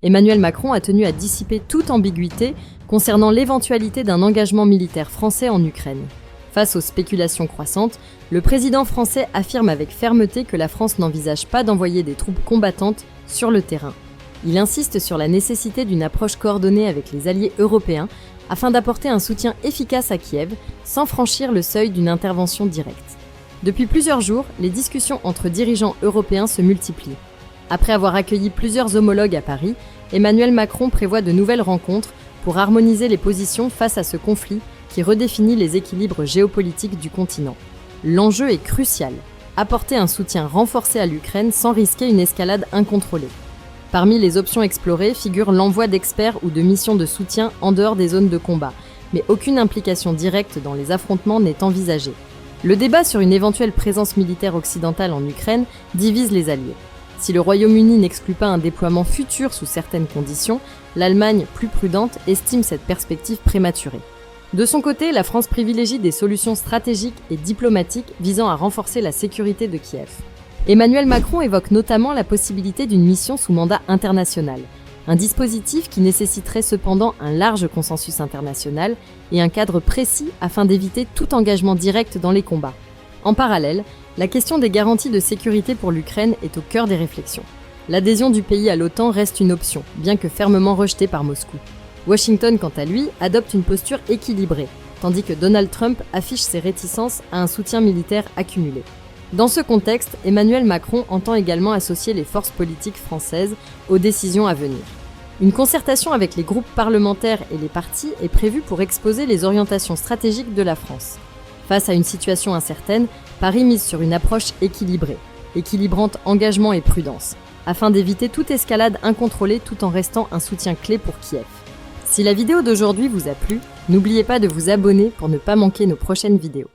Emmanuel Macron a tenu à dissiper toute ambiguïté concernant l'éventualité d'un engagement militaire français en Ukraine. Face aux spéculations croissantes, le président français affirme avec fermeté que la France n'envisage pas d'envoyer des troupes combattantes sur le terrain. Il insiste sur la nécessité d'une approche coordonnée avec les alliés européens afin d'apporter un soutien efficace à Kiev sans franchir le seuil d'une intervention directe. Depuis plusieurs jours, les discussions entre dirigeants européens se multiplient. Après avoir accueilli plusieurs homologues à Paris, Emmanuel Macron prévoit de nouvelles rencontres pour harmoniser les positions face à ce conflit qui redéfinit les équilibres géopolitiques du continent. L'enjeu est crucial, apporter un soutien renforcé à l'Ukraine sans risquer une escalade incontrôlée. Parmi les options explorées figure l'envoi d'experts ou de missions de soutien en dehors des zones de combat, mais aucune implication directe dans les affrontements n'est envisagée. Le débat sur une éventuelle présence militaire occidentale en Ukraine divise les alliés. Si le Royaume-Uni n'exclut pas un déploiement futur sous certaines conditions, l'Allemagne, plus prudente, estime cette perspective prématurée. De son côté, la France privilégie des solutions stratégiques et diplomatiques visant à renforcer la sécurité de Kiev. Emmanuel Macron évoque notamment la possibilité d'une mission sous mandat international, un dispositif qui nécessiterait cependant un large consensus international et un cadre précis afin d'éviter tout engagement direct dans les combats. En parallèle, la question des garanties de sécurité pour l'Ukraine est au cœur des réflexions. L'adhésion du pays à l'OTAN reste une option, bien que fermement rejetée par Moscou. Washington, quant à lui, adopte une posture équilibrée, tandis que Donald Trump affiche ses réticences à un soutien militaire accumulé. Dans ce contexte, Emmanuel Macron entend également associer les forces politiques françaises aux décisions à venir. Une concertation avec les groupes parlementaires et les partis est prévue pour exposer les orientations stratégiques de la France. Face à une situation incertaine, Paris mise sur une approche équilibrée, équilibrant engagement et prudence, afin d'éviter toute escalade incontrôlée tout en restant un soutien clé pour Kiev. Si la vidéo d'aujourd'hui vous a plu, n'oubliez pas de vous abonner pour ne pas manquer nos prochaines vidéos.